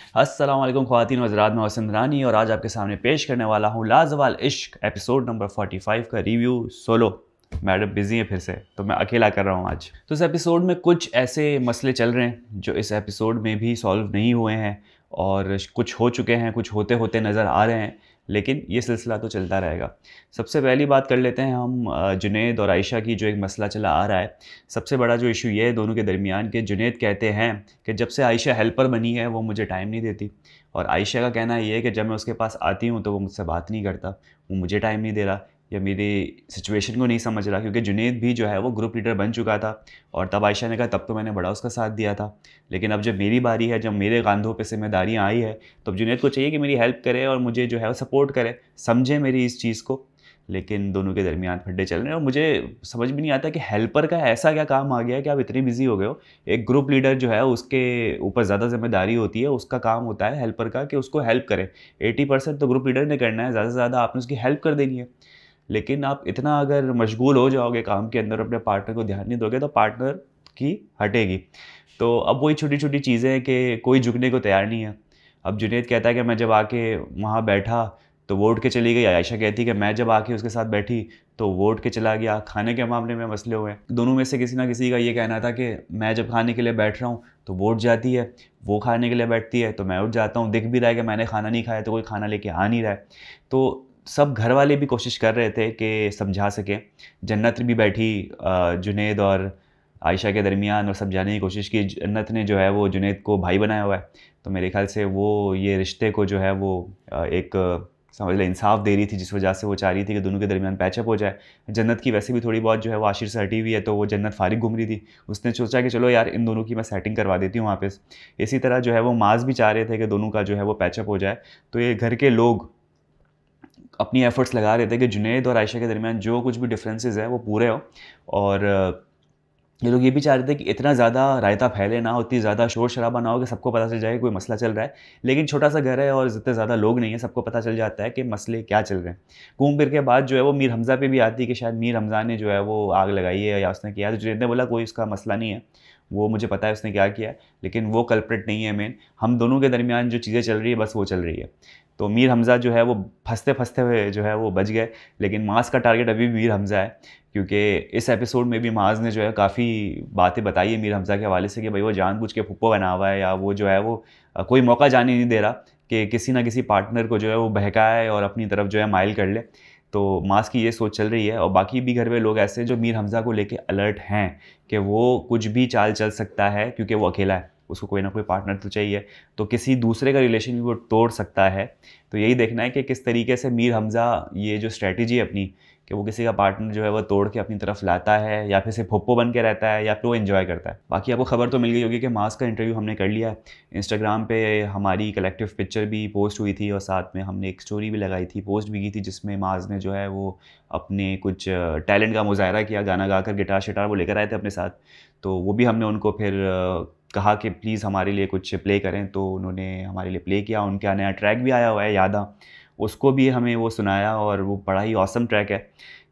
अस्सलाम वालेकुम ख़वातीन व हज़रात, मैं वसीम रानी और आज आपके सामने पेश करने वाला हूँ लाजवाल इश्क एपिसोड नंबर 45 का रिव्यू सोलो। मैडम बिज़ी है फिर से, तो मैं अकेला कर रहा हूँ आज। तो इस एपिसोड में कुछ ऐसे मसले चल रहे हैं जो इस एपिसोड में भी सॉल्व नहीं हुए हैं और कुछ हो चुके हैं, कुछ होते होते नज़र आ रहे हैं, लेकिन ये सिलसिला तो चलता रहेगा। सबसे पहली बात कर लेते हैं हम जुनैद और आयशा की, जो एक मसला चला आ रहा है। सबसे बड़ा जो इशू ये है दोनों के दरमियान कि जुनैद कहते हैं कि जब से आयशा हेल्पर बनी है वो मुझे टाइम नहीं देती, और आयशा का कहना ये है कि जब मैं उसके पास आती हूँ तो वो मुझसे बात नहीं करता, वो मुझे टाइम नहीं दे रहा या मेरी सिचुएशन को नहीं समझ रहा। क्योंकि जुनैद भी जो है वो ग्रुप लीडर बन चुका था और तब आयशा ने कहा तब तो मैंने बड़ा उसका साथ दिया था, लेकिन अब जब मेरी बारी है, जब मेरे कंधों पे जिम्मेदारियाँ आई है, तो जुनैद को चाहिए कि मेरी हेल्प करे और मुझे जो है वो सपोर्ट करे, समझे मेरी इस चीज़ को। लेकिन दोनों के दरमियान फड्डे चल रहे हैं और मुझे समझ में नहीं आता कि हेल्पर का ऐसा क्या काम आ गया है कि आप इतने बिजी हो गए हो। एक ग्रुप लीडर जो है उसके ऊपर ज़्यादा जिम्मेदारी होती है, उसका काम होता है हेल्पर का कि उसको हेल्प करे। 80% तो ग्रुप लीडर ने करना है, ज़्यादा से ज़्यादा आपने उसकी हेल्प कर देनी है। लेकिन आप इतना अगर मशगूल हो जाओगे काम के अंदर, अपने पार्टनर को ध्यान नहीं दोगे, तो पार्टनर की हटेगी। तो अब वही छोटी छोटी चीज़ें हैं कि कोई झुकने को तैयार नहीं है। अब जुनैद कहता है कि मैं जब आके वहाँ बैठा तो वो उठ के चली गई। आयशा कहती है कि मैं जब आके उसके साथ बैठी तो वो उठ के चला गया। खाने के मामले में मसले हुए हैं, दोनों में से किसी ना किसी का ये कहना था कि मैं जब खाने के लिए बैठ रहा हूँ तो वो उठ जाती है, वो खाने के लिए बैठती है तो मैं उठ जाता हूँ। दिख भी रहा है कि मैंने खाना नहीं खाया तो कोई खाना लेके आ नहीं रहा है। तो सब घर वाले भी कोशिश कर रहे थे कि समझा सकें। जन्नत भी बैठी जुनैद और आयशा के दरमियान और समझाने की कोशिश की। जन्नत ने जो है वो जुनैद को भाई बनाया हुआ है, तो मेरे ख्याल से वो ये रिश्ते को जो है वो एक समझ लें इंसाफ दे रही थी, जिस वजह से वो चाह रही थी कि दोनों के दरमियान पैचअप हो जाए। जन्नत की वैसे भी थोड़ी बहुत जो है वो आशिर से हटी हुई है, तो वो जन्नत फारिग घूम रही थी। उसने सोचा कि चलो यार इन दोनों की मैं सेटिंग करवा देती हूँ वापस। इसी तरह जो है वो माज भी चाह रहे थे कि दोनों का जो है वो पैचअप हो जाए। तो ये घर के लोग अपनी एफर्ट्स लगा रहे थे कि जुनैद और आयशा के दरमियान जो कुछ भी डिफरेंसेस है वो पूरे हो। और ये लोग ये भी चाह रहे थे कि इतना ज़्यादा रायता फैले ना हो, इतनी ज़्यादा शोर शराबा ना हो कि सबको पता चल जाए कि कोई मसला चल रहा है। लेकिन छोटा सा घर है और इतने ज़्यादा लोग नहीं है, सबको पता चल जाता है कि मसले क्या चल रहे हैं। घूम फिर के बाद जो है वो मीर हमज़ा पे भी आती है कि शायद मीर हमज़ा ने जो है वो आग लगाई है या उसने किया। तो जुनैद ने बोला कोई उसका मसला नहीं है, वो मुझे पता है उसने क्या किया है, लेकिन वो कल्प्रिट नहीं है मेन। हम दोनों के दरमियान जो चीज़ें चल रही है बस वो चल रही है। तो मीर हमज़ा जो है वो फंसते फंसते हुए जो है वो बच गए। लेकिन मास का टारगेट अभी भी मीर हमज़ा है, क्योंकि इस एपिसोड में भी माज ने जो है काफ़ी बातें बताई है मीर हमज़ा के हवाले से कि भाई वो जानबूझ के फुप्पो बना हुआ है, या वो जो है वो कोई मौका जाने नहीं दे रहा कि किसी ना किसी पार्टनर को जो है वो बहकाए और अपनी तरफ जो है माइल कर ले। तो मास की ये सोच चल रही है और बाकी भी घर में लोग ऐसे जो मीर हमज़ा को लेके अलर्ट हैं कि वो कुछ भी चाल चल सकता है, क्योंकि वो अकेला है, उसको कोई ना कोई पार्टनर तो चाहिए, तो किसी दूसरे का रिलेशन भी वो तोड़ सकता है। तो यही देखना है कि किस तरीके से मीर हमज़ा ये जो स्ट्रैटेजी है अपनी, कि वो किसी का पार्टनर जो है वो तोड़ के अपनी तरफ लाता है या फिर सिर्फ फुप्पो बन के रहता है या फिर वो एंजॉय करता है। बाकी आपको खबर तो मिल गई होगी कि मास का इंटरव्यू हमने कर लिया है। इंस्टाग्राम पे हमारी कलेक्टिव पिक्चर भी पोस्ट हुई थी और साथ में हमने एक स्टोरी भी लगाई थी, पोस्ट भी की थी, जिसमें मास ने जो है वो अपने कुछ टैलेंट का मुजाहरा किया, गाना गाकर गिटार शिटार वो लेकर आए थे अपने साथ। तो वो भी हमने उनको फिर कहा कि प्लीज़ हमारे लिए कुछ प्ले करें, तो उन्होंने हमारे लिए प्ले किया। उनका नया ट्रैक भी आया हुआ है यादा, उसको भी हमें वो सुनाया और वो बड़ा ही ऑसम ट्रैक है।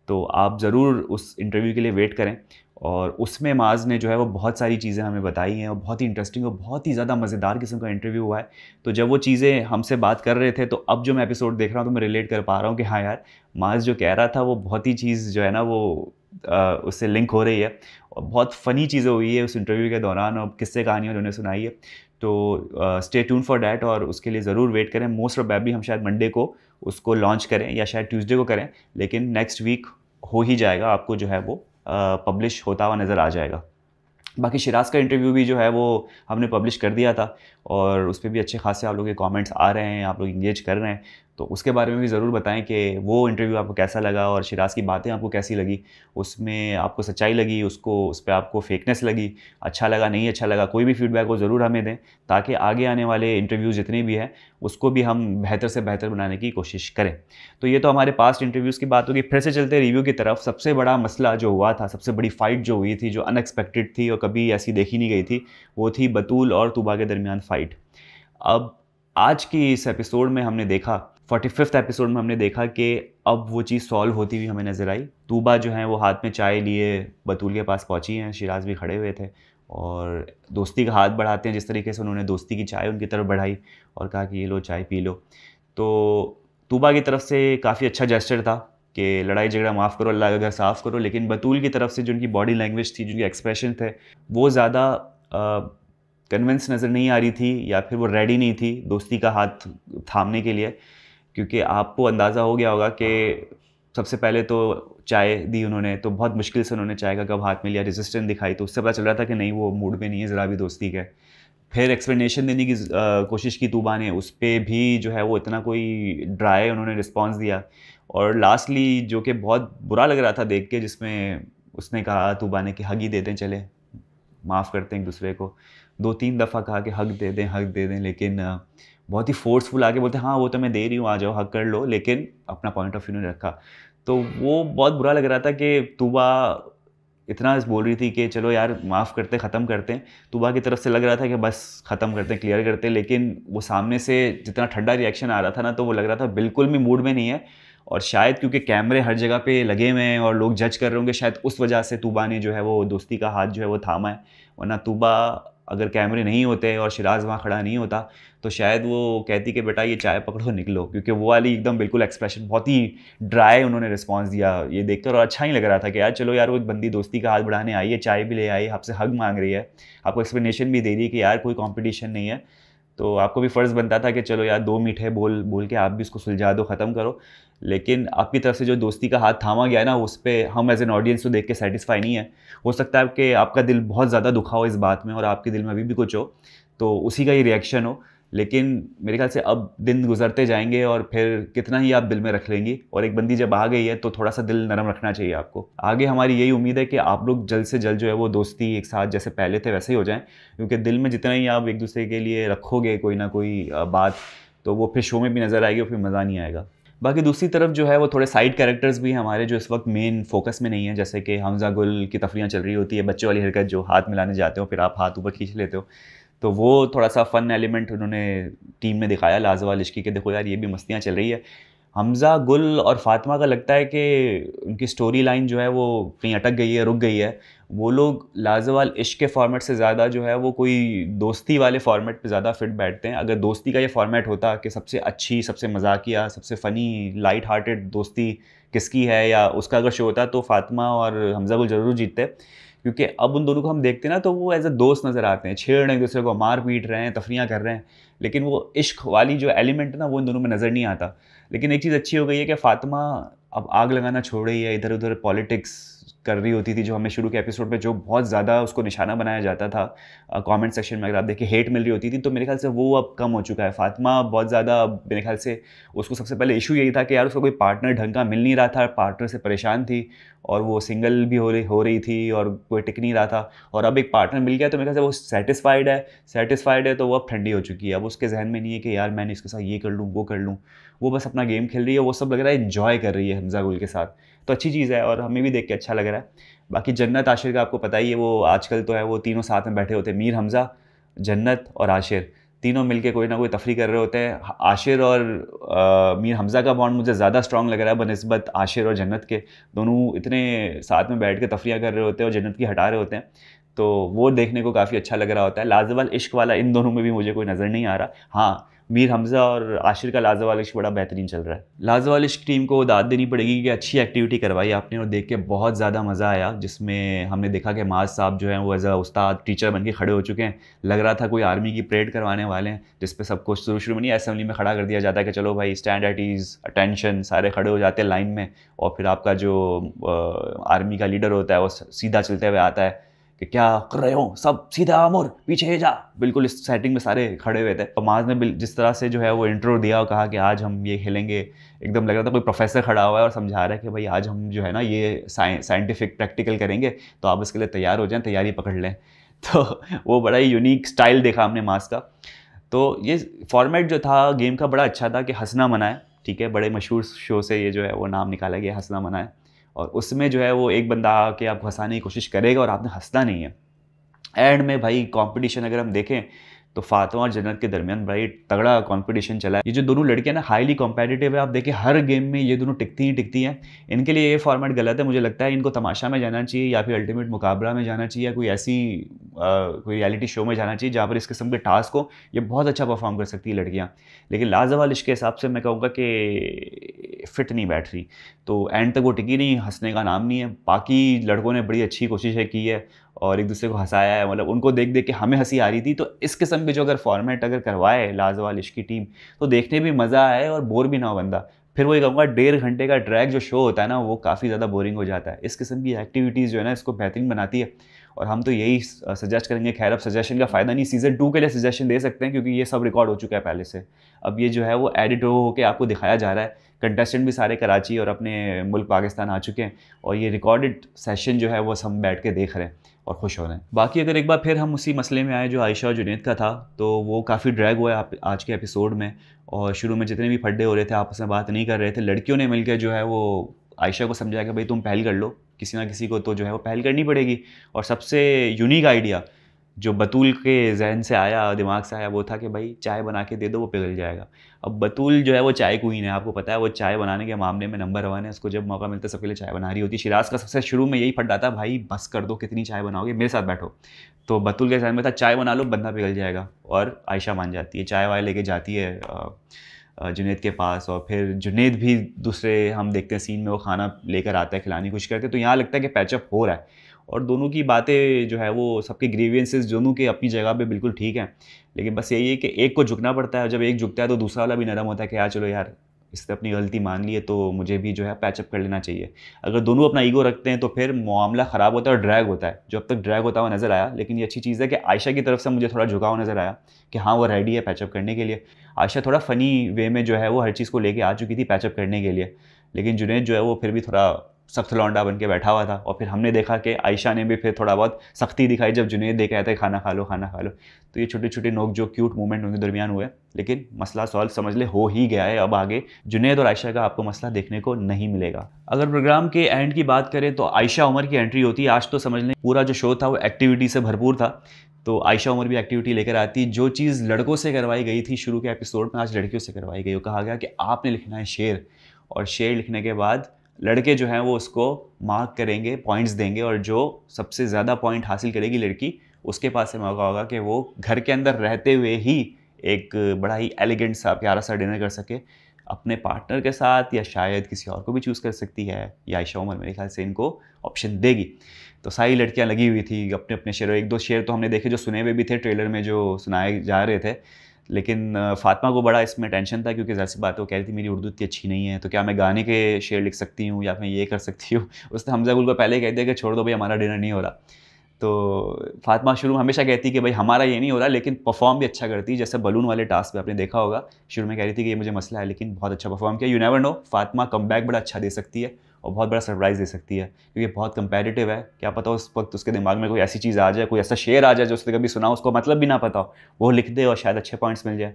तो आप ज़रूर उस इंटरव्यू के लिए वेट करें। और उसमें माज ने जो है वो बहुत सारी चीज़ें हमें बताई हैं और बहुत ही इंटरेस्टिंग और बहुत ही ज़्यादा मज़ेदार किस्म का इंटरव्यू हुआ है। तो जब वो चीज़ें हमसे बात कर रहे थे, तो अब जो मैं एपिसोड देख रहा हूँ तो मैं रिलेट कर पा रहा हूँ कि हाँ यार, माज जो कह रहा था वो बहुत ही चीज़ जो है ना वो उससे लिंक हो रही है। और बहुत फ़नी चीज़ें हुई है उस इंटरव्यू के दौरान और किस्से कहानियाँ उन्होंने सुनाई है। तो स्टे ट्यून फॉर डैट और उसके लिए ज़रूर वेट करें। मोस्ट प्रोबेबली हम शायद मंडे को उसको लॉन्च करें या शायद ट्यूसडे को करें, लेकिन नेक्स्ट वीक हो ही जाएगा, आपको जो है वो पब्लिश होता हुआ नज़र आ जाएगा। बाकी शिराज़ का इंटरव्यू भी जो है वो हमने पब्लिश कर दिया था और उस पे भी अच्छे खासे आप लोगों के कमेंट्स आ रहे हैं, आप लोग इंगेज कर रहे हैं। तो उसके बारे में भी ज़रूर बताएं कि वो इंटरव्यू आपको कैसा लगा और शिराज़ की बातें आपको कैसी लगी, उसमें आपको सच्चाई लगी, उसको उस पे आपको फेकनेस लगी, अच्छा लगा नहीं अच्छा लगा। कोई भी फीडबैक वो ज़रूर हमें दें, ताकि आगे आने वाले इंटरव्यूज़ जितने भी हैं उसको भी हम बेहतर से बेहतर बनाने की कोशिश करें। तो ये तो हमारे पास्ट इंटरव्यूज़ की बात होगी। फिर से चलते रिव्यू की तरफ। सबसे बड़ा मसला जो हुआ था, सबसे बड़ी फ़ाइट जो हुई थी, जो अनएक्सपेक्टेड थी और कभी ऐसी देखी नहीं गई थी, वो थी बतूल और तूबा के दरमियान फ़ाइट। अब आज की इस एपिसोड में हमने देखा, 45th एपिसोड में हमने देखा कि अब वो चीज़ सॉल्व होती हुई हमें नज़र आई। तूबा जो है वो हाथ में चाय लिए बतूल के पास पहुंची हैं, शिराज भी खड़े हुए थे और दोस्ती का हाथ बढ़ाते हैं। जिस तरीके से उन्होंने दोस्ती की चाय उनकी तरफ बढ़ाई और कहा कि ये लो चाय पी लो, तो तूबा की तरफ से काफ़ी अच्छा जेस्चर था कि लड़ाई झगड़ा माफ़ करो, अल्लाह का घर साफ़ करो। लेकिन बतूल की तरफ से जो उनकी बॉडी लैंग्वेज थी, जो उनके एक्सप्रेशन थे, वो ज़्यादा कन्विंस नज़र नहीं आ रही थी, या फिर वो रेडी नहीं थी दोस्ती का हाथ थामने के लिए। क्योंकि आपको अंदाज़ा हो गया होगा कि सबसे पहले तो चाय दी उन्होंने, तो बहुत मुश्किल से उन्होंने चाय का कप हाथ में लिया, रेजिस्टेंस दिखाई, तो उससे पता चल रहा था कि नहीं, वो मूड में नहीं है ज़रा भी दोस्ती के। फिर एक्सप्लेनेशन देने की कोशिश की तूबा ने, उस पर भी जो है वो इतना कोई ड्राई उन्होंने रिस्पॉन्स दिया। और लास्टली जो कि बहुत बुरा लग रहा था देख के, जिसमें उसने कहा तूबा ने कि हग ही दे दें, चले माफ़ करते हैं एक दूसरे को। 2-3 दफ़ा कहा कि हग दे दें, हग दे दें, लेकिन बहुत ही फोर्सफुल आके बोलते हाँ वो तो मैं दे रही हूँ, आ जाओ हग कर लो, लेकिन अपना पॉइंट ऑफ व्यू ने रखा। तो वो बहुत बुरा लग रहा था कि तूबा इतना बोल रही थी कि चलो यार माफ़ करते, ख़त्म करते हैं। तूबा की तरफ से लग रहा था कि बस ख़त्म करते हैं, क्लियर करते हैं, लेकिन वो सामने से जितना ठंडा रिएक्शन आ रहा था ना, तो वो लग रहा था बिल्कुल भी मूड में नहीं है। और शायद क्योंकि कैमरे हर जगह पे लगे हुए हैं और लोग जज कर रहे होंगे, शायद उस वजह से तूबा ने जो है वो दोस्ती का हाथ जो है वो थामा है। वरना तूबा अगर कैमरे नहीं होते और शिराज वहाँ खड़ा नहीं होता, तो शायद वो कहती कि बेटा ये चाय पकड़ो निकलो, क्योंकि वो वाली एकदम बिल्कुल एक्सप्रेशन, बहुत ही ड्राई उन्होंने रिस्पांस दिया ये देखकर। और अच्छा ही लग रहा था कि यार चलो यार, वो एक बंदी दोस्ती का हाथ बढ़ाने आई है, चाय भी ले आई, आपसे हग मांग रही है, आपको एक्सप्लेनेशन भी दे रही है कि यार कोई कॉम्पिटिशन नहीं है, तो आपको भी फ़र्ज़ बनता था कि चलो यार 2 मीठे बोल बोल के आप भी उसको सुलझा दो, ख़त्म करो। लेकिन आपकी तरफ से जो दोस्ती का हाथ थामा गया ना, उस पे हम एज़ एन ऑडियंस तो देख के सैटिस्फाई नहीं है। हो सकता है कि आपका दिल बहुत ज़्यादा दुखा हो इस बात में और आपके दिल में अभी भी कुछ हो, तो उसी का ही रिएक्शन हो। लेकिन मेरे ख़्याल से अब दिन गुज़रते जाएँगे और फिर कितना ही आप दिल में रख लेंगी, और एक बंदी जब आ गई है तो थोड़ा-सा दिल नरम रखना चाहिए आपको। आगे हमारी यही उम्मीद है कि आप लोग जल्द से जल्द जो है वो दोस्ती एक साथ जैसे पहले थे वैसे ही हो जाएँ, क्योंकि दिल में जितना ही आप एक-दूसरे के लिए रखोगे कोई ना कोई बात, तो वो फिर शो में भी नज़र आएगी और फिर मज़ा नहीं आएगा। बाकी दूसरी तरफ जो है वो थोड़े साइड कैरेक्टर्स भी हैं हमारे, जो इस वक्त मेन फोकस में नहीं है। जैसे कि हमज़ा गुल की तफरीयाँ चल रही होती है, बच्चों वाली हरकत जो हाथ मिलाने जाते हो फिर आप हाथ ऊपर खींच लेते हो, तो वो थोड़ा-सा फ़न एलिमेंट उन्होंने टीम में दिखाया लाज़वाल इश्की के, देखो यार ये भी मस्तियाँ चल रही है। हमज़ा गुल और फ़ातिमा का लगता है कि उनकी स्टोरी लाइन जो है वो कहीं अटक गई है, रुक गई है। वो लोग लाज़वाल इश्क के फ़ॉर्मेट से ज़्यादा जो है वो कोई दोस्ती वाले फ़ॉर्मेट पे ज़्यादा फ़िट बैठते हैं। अगर दोस्ती का ये फ़ॉर्मेट होता कि सबसे अच्छी, सबसे मज़ाकिया, सबसे फ़नी, लाइट हार्टेड दोस्ती किसकी है, या उसका अगर शो होता, तो फ़ातिमा और हमज़ा गुल ज़रूर जीतते। क्योंकि अब उन दोनों को हम देखते हैं ना, तो वो एज़ अ दोस्त नज़र आते हैं, छेड़ रहे हैं एक-दूसरे को, मार पीट रहे हैं, तफरीयाँ कर रहे हैं। लेकिन वो इश्क वाली जो एलिमेंट है ना, वो इन दोनों में नज़र नहीं आता। लेकिन एक चीज़ अच्छी हो गई है कि फ़ातिमा अब आग लगाना छोड़ रही है, इधर-उधर पॉलिटिक्स कर रही होती थी, जो हमें शुरू के एपिसोड में जो बहुत ज़्यादा उसको निशाना बनाया जाता था कमेंट सेक्शन में, अगर आप देखिए हेट मिल रही होती थी, तो मेरे ख्याल से वो अब कम हो चुका है। फ़ातिमा बहुत ज़्यादा, मेरे ख्याल से उसको सबसे पहले इशू यही था कि यार उसको कोई पार्टनर ढंग का मिल नहीं रहा था, पार्टनर से परेशान थी, और वो सिंगल भी हो रही थी और कोई टिक नहीं रहा था। और अब एक पार्टनर मिल गया तो मेरे ख्याल से वो सैटिस्फाइड है, तो वो अब ठंडी हो चुकी है। अब उसके जहन में नहीं है कि यार मैंने इसके साथ ये कर लूँ, वो कर लूँ। वो बस अपना गेम खेल रही है, वो सब लग रहा है एन्जॉय कर रही है हमज़ा गुल के साथ, तो अच्छी चीज़ है और हमें भी देख के अच्छा लग रहा है। बाकी जन्नत आशिर का आपको पता ही है, वो आजकल तो है वो तीनों साथ में बैठे होते हैं, मीर हमज़ा, जन्नत और आशिर, तीनों मिलके कोई ना कोई तफरी कर रहे होते हैं। आशिर और मीर हमज़ा का बॉन्ड मुझे ज़्यादा स्ट्रॉन्ग लग रहा है बनिस्बत आशिर और जन्नत के। दोनों इतने साथ में बैठ के तफरियाँ कर रहे होते हैं और जन्नत की हटा रहे होते हैं, तो वो देखने को काफ़ी अच्छा लग रहा होता है। लाज़वाल इश्क वाला इन दोनों में भी मुझे कोई नज़र नहीं आ रहा। हाँ, मीर हमज़ा और आशिर का लाज़वाल इश्क बड़ा बेहतरीन चल रहा है। लाज़वाल इश्क टीम को दाद देनी पड़ेगी कि अच्छी एक्टिविटी करवाई आपने और देख के बहुत ज़्यादा मज़ा आया, जिसमें हमने देखा कि माज़ साहब जो हैं वो एज़ अ उस्ताद टीचर बन के खड़े हो चुके हैं। लग रहा था कोई आर्मी की परेड करवाने वाले हैं, जिस पे सबको शुरू में नहीं असेंबली में खड़ा कर दिया जाता है कि चलो भाई स्टैंड एट ईज़, अटेंशन, सारे खड़े हो जाते हैं लाइन में, और फिर आपका जो आर्मी का लीडर होता है वो सीधा चलते हुए आता है कि क्या कर रहे हो सब, सीधा मुड़, पीछे जा। बिल्कुल इस सेटिंग में सारे खड़े हुए थे। और माज ने जिस तरह से जो है वो इंट्रो दिया और कहा कि आज हम ये खेलेंगे, एकदम लग रहा था कोई प्रोफेसर खड़ा हुआ है और समझा रहा है कि भाई आज हम जो है ना ये साइंटिफिक प्रैक्टिकल करेंगे, तो आप इसके लिए तैयार हो जाएं, तैयारी पकड़ लें। तो वो बड़ा ही यूनिक स्टाइल देखा हमने माज का। तो ये फॉर्मेट जो था गेम का बड़ा अच्छा था कि हंसना मनाए, ठीक है, बड़े मशहूर शो से ये जो है वो नाम निकाला गया, हंसना मनाए। और उसमें जो है वो एक बंदा आके आपको हंसाने की कोशिश करेगा और आपने हंसना नहीं है। एंड में भाई कंपटीशन अगर हम देखें तो फातिमा और जन्नत के दरमियान बड़ा ही तगड़ा कंपटीशन चला है। ये जो दोनों लड़कियां ना हाईली कॉम्पिटिटिव है, आप देखिए हर गेम में ये दोनों टिकती ही टिकती हैं। इनके लिए ये फॉर्मेट गलत है, मुझे लगता है इनको तमाशा में जाना चाहिए या फिर अल्टीमेट मुकाबला में जाना चाहिए या कोई ऐसी कोई रियलिटी शो में जाना चाहिए जहाँ पर इस किस्म के टास्क हो। ये बहुत अच्छा परफॉर्म कर सकती है लड़कियाँ, लेकिन लाजवाल इश्क के हिसाब से मैं कहूँगा कि फिट नहीं बैठ रही, तो एंड तक वो टिकी नहीं, हंसने का नाम नहीं है। बाकी लड़कों ने बड़ी अच्छी कोशिशें की है और एक दूसरे को हंसाया है, मतलब उनको देख देख के हमें हंसी आ रही थी। तो इस किस्म के जो अगर फॉर्मेट अगर करवाए लाजवाल इश्क की टीम, तो देखने भी मज़ा आए और बोर भी ना हो बंदा। फिर वही कहूँगा 1.5 घंटे का ट्रैक जो शो होता है ना, वो काफ़ी ज़्यादा बोरिंग हो जाता है। इस किस्म की एक्टिविटीज़ जो है ना, इसको बेहतरीन बनाती है और हम तो यही सजेस्ट करेंगे। खैर अब सजेशन का फ़ायदा नहीं, सीज़न 2 के लिए सजेशन दे सकते हैं क्योंकि ये सब रिकॉर्ड हो चुका है पहले से। अब ये जो है वो एडिट हो के आपको दिखाया जा रहा है। कंटेस्टेंट भी सारे कराची और अपने मुल्क पाकिस्तान आ चुके हैं और ये रिकॉर्डेड सेशन जो है वो हम बैठ के देख रहे हैं और खुश हो रहे हैं। बाकी अगर एक बार फिर हम उसी मसले में आए जो आयशा और जुनैद का था, तो वो काफ़ी ड्रैग हुआ है आज के एपिसोड में। और शुरू में जितने भी फड्डे हो रहे थे आपस में बात नहीं कर रहे थे, लड़कियों ने मिलकर जो है वो आयशा को समझाया कि भाई तुम पहल कर लो, किसी ना किसी को तो जो है वो पहल करनी पड़ेगी। और सबसे यूनिक आइडिया जो बतूल के जहन से आया, दिमाग से आया, वो था कि भाई चाय बना के दे दो, वो पिघल जाएगा। अब बतूल जो है वो चाय क्वीन है, आपको पता है, वो चाय बनाने के मामले में नंबर 1 है। उसको जब मौका मिलता है सबके लिए चाय बना रही होती है। शिराज का सबसे शुरू में यही फट था, भाई बस कर दो, कितनी चाय बनाओगे, मेरे साथ बैठो। तो बतूल के जहन में था चाय बना लो, बंदा पिघल जाएगा। और आयशा मान जाती है, चाय वाय लेके जाती है जुनैद के पास। और फिर जुनैद भी दूसरे हम देखते हैं सीन में वो खाना लेकर आता है, खिलाने की कोशिश करते हैं। तो यहाँ लगता है कि पैचअप हो रहा है और दोनों की बातें जो है वो सबके ग्रीवियंसेस दोनों के अपनी जगह पे बिल्कुल ठीक हैं। लेकिन बस यही है कि एक को झुकना पड़ता है, जब एक झुकता है तो दूसरा वाला भी नरम होता है कि यार चलो यार इसने अपनी गलती मान ली है तो मुझे भी जो है पैचअप कर लेना चाहिए। अगर दोनों अपना ईगो रखते हैं तो फिर मामला ख़राब होता है और ड्रैग होता है, जो अब तक ड्रैग होता हुआ नज़र आया। लेकिन ये अच्छी चीज़ है कि आयशा की तरफ से मुझे थोड़ा झुकाव नज़र आया कि हाँ वो रेडी है पैचअप करने के लिए। आयशा थोड़ा फ़नी वे में जो है वो हर चीज़ को लेके आ चुकी थी पैचअप करने के लिए, लेकिन जुनैद जो है वो फिर भी थोड़ा सख्त लौंडा बन के बैठा हुआ था। और फिर हमने देखा कि आयशा ने भी फिर थोड़ा बहुत सख्ती दिखाई जब जुनैद दे के आया था खाना खा लो खाना खा लो। तो ये छोटे छोटे नोक जो क्यूट मूवमेंट उनके दरमियान हुए, लेकिन मसला सॉल्व समझ ले हो ही गया है। अब आगे जुनैद और आयशा का आपको मसला देखने को नहीं मिलेगा। अगर प्रोग्राम के एंड की बात करें तो आयशा उमर की एंट्री होती है। आज तो समझ लें पूरा जो शो था वो एक्टिविटी से भरपूर था, तो आयशा उमर भी एक्टिविटी लेकर आती। जो चीज़ लड़कों से करवाई गई थी शुरू के एपिसोड में, आज लड़कियों से करवाई गई। वो कहा गया कि आपने लिखना है शेर, और शेर लिखने के बाद लड़के जो हैं वो उसको मार्क करेंगे, पॉइंट्स देंगे, और जो सबसे ज़्यादा पॉइंट हासिल करेगी लड़की, उसके पास से मौका होगा कि वो घर के अंदर रहते हुए ही एक बड़ा ही एलिगेंट सा प्यारा सा डिनर कर सके अपने पार्टनर के साथ, या शायद किसी और को भी चूज़ कर सकती है। या आयशा उमर मेरे ख्याल से इनको ऑप्शन देगी। तो सारी लड़कियां लगी हुई थी अपने अपने शेर। एक दो शेर तो हमने देखे जो सुने हुए भी थे ट्रेलर में, जो सुनाए जा रहे थे। लेकिन फातिमा को बड़ा इसमें टेंशन था क्योंकि ज़ाहिर सी बात है वो कह रही थी मेरी उर्दू इतनी अच्छी नहीं है, तो क्या मैं गाने के शेर लिख सकती हूँ या मैं ये कर सकती हूँ। उसने हमजा गुल को पहले ही कह दिया कि छोड़ दो भाई, हमारा डिनर नहीं हो रहा। तो फातिमा शुरू में हमेशा कहती कि भाई हमारा ये नहीं हो रहा, लेकिन परफॉर्म भी अच्छा करती है। जैसे बलून वाले टास्क पे आपने देखा होगा, शुरू में कह रही थी कि ये मुझे मसला है, लेकिन बहुत अच्छा परफॉर्म किया। You never know, Fatima comeback बड़ा अच्छा दे सकती है और बहुत बड़ा सरप्राइज़ दे सकती है क्योंकि बहुत कंपेटिटिव है। क्या पता उस वक्त उसके दिमाग में कोई ऐसी चीज़ आ जाए, कोई ऐसा शेर आ जाए जो उसने कभी सुना, उसको मतलब भी ना पता हो, वो लिख दे और शायद अच्छे पॉइंट्स मिल जाए।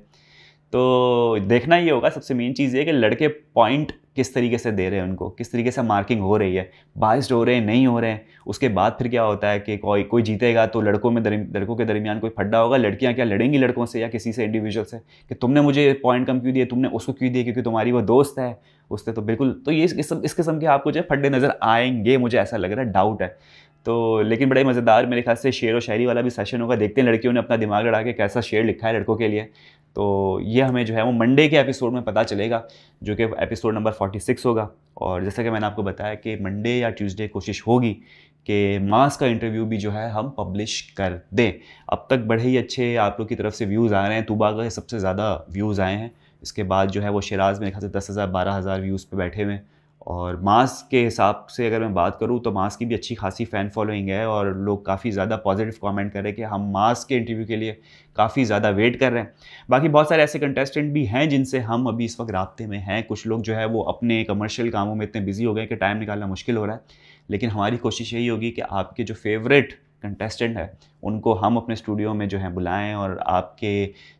तो देखना ये होगा। सबसे मेन चीज़ ये कि लड़के पॉइंट किस तरीके से दे रहे हैं, उनको किस तरीके से मार्किंग हो रही है, बाइस्ड हो रहे हैं, नहीं हो रहे हैं। उसके बाद फिर क्या होता है कि कोई जीतेगा तो लड़कों के दरमियान कोई फड्डा होगा। लड़कियां क्या लड़ेंगी लड़कों से या किसी से इंडिविजुअल से कि तुमने मुझे पॉइंट कम क्यों दिए, तुमने उसको क्यों दिए क्योंकि तुम्हारी वो दोस्त है उससे। तो बिल्कुल, तो ये इस किस्म के आपको जो है फड्डे नज़र आएंगे, मुझे ऐसा लग रहा है, डाउट है। तो लेकिन बड़े मज़ेदार मेरे ख्याल से शेर और शायरी वाला भी सेशन होगा। देखते हैं लड़कियों ने अपना दिमाग लड़ा के कैसा शेर लिखा है लड़कों के लिए। तो ये हमें जो है वो मंडे के एपिसोड में पता चलेगा, जो कि एपिसोड नंबर 46 होगा। और जैसा कि मैंने आपको बताया कि मंडे या ट्यूसडे कोशिश होगी कि मास का इंटरव्यू भी जो है हम पब्लिश कर दें। अब तक बड़े ही अच्छे आप लोग की तरफ से व्यूज़ आ रहे हैं। तूबा का सबसे ज़्यादा व्यूज़ आए हैं। इसके बाद जो है वो शिराज मेरे ख्याल से 10,000 12,000 व्यूज़ पे बैठे हुए हैं। और मास के हिसाब से अगर मैं बात करूँ तो मास की भी अच्छी खासी फ़ैन फॉलोइंग है और लोग काफ़ी ज़्यादा पॉजिटिव कमेंट कर रहे हैं कि हम मास के इंटरव्यू के लिए काफ़ी ज़्यादा वेट कर रहे हैं। बाकी बहुत सारे ऐसे कंटेस्टेंट भी हैं जिनसे हम अभी इस वक्त राब्ते में हैं। कुछ लोग जो है वो अपने कमर्शियल कामों में इतने बिजी हो गए कि टाइम निकालना मुश्किल हो रहा है। लेकिन हमारी कोशिश यही होगी कि आपके जो फेवरेट कंटेस्टेंट है उनको हम अपने स्टूडियो में जो है बुलाएं और आपके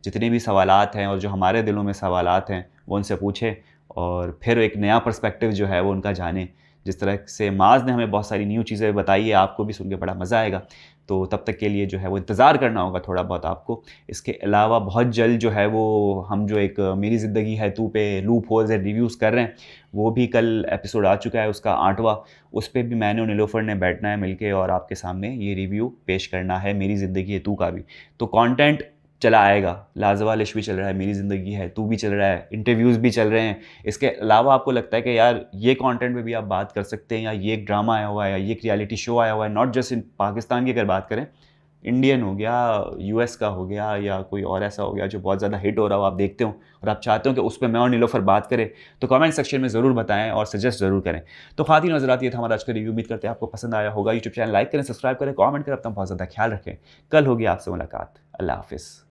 जितने भी सवालात हैं और जो हमारे दिलों में सवालात हैं वो उनसे पूछें और फिर एक नया पर्सपेक्टिव जो है वो उनका जाने। जिस तरह से माज ने हमें बहुत सारी न्यू चीज़ें बताई है, आपको भी सुन के बड़ा मज़ा आएगा। तो तब तक के लिए जो है वो इंतज़ार करना होगा थोड़ा बहुत आपको। इसके अलावा बहुत जल्द जो है वो हम जो एक मेरी ज़िंदगी है तू पे लूप होल्स एंड रिव्यूज़ कर रहे हैं, वो भी कल एपिसोड आ चुका है उसका 8वां। उस पर भी मैंने और नीलोफर ने बैठना है मिलके और आपके सामने ये रिव्यू पेश करना है मेरी ज़िंदगी है तू का भी। तो कंटेंट चला आएगा, लाजवाल इश्क भी चल रहा है, मेरी ज़िंदगी है तू भी चल रहा है, इंटरव्यूज़ भी चल रहे हैं। इसके अलावा आपको लगता है कि यार ये कंटेंट पे भी आप बात कर सकते हैं, या ये एक ड्रामा आया हुआ है, या ये एक रियलिटी शो आया हुआ है, नॉट जस्ट इन पाकिस्तान की अगर बात करें, इंडियन हो गया, यूएस का हो गया, या कोई और ऐसा हो गया जो बहुत ज़्यादा हिट हो रहा हो, आप देखते हो और आप चाहते हो कि उस पर मैं और नीलोफर बात करें, तो कमेंट सेक्शन में ज़रूर बताएं और सजेस्ट ज़रूर करें। तो ख़ातिन हज़रात, ये था हमारा आज का रिव्यू। उम्मीद करते हैं आपको पसंद आया होगा। यूट्यूब चैनल लाइक करें, सब्सक्राइब करें, कमेंट करें, अपना बहुत ज़्यादा ख्याल रखें। कल होगी आपसे मुलाकात। अल्लाह हाफिज़।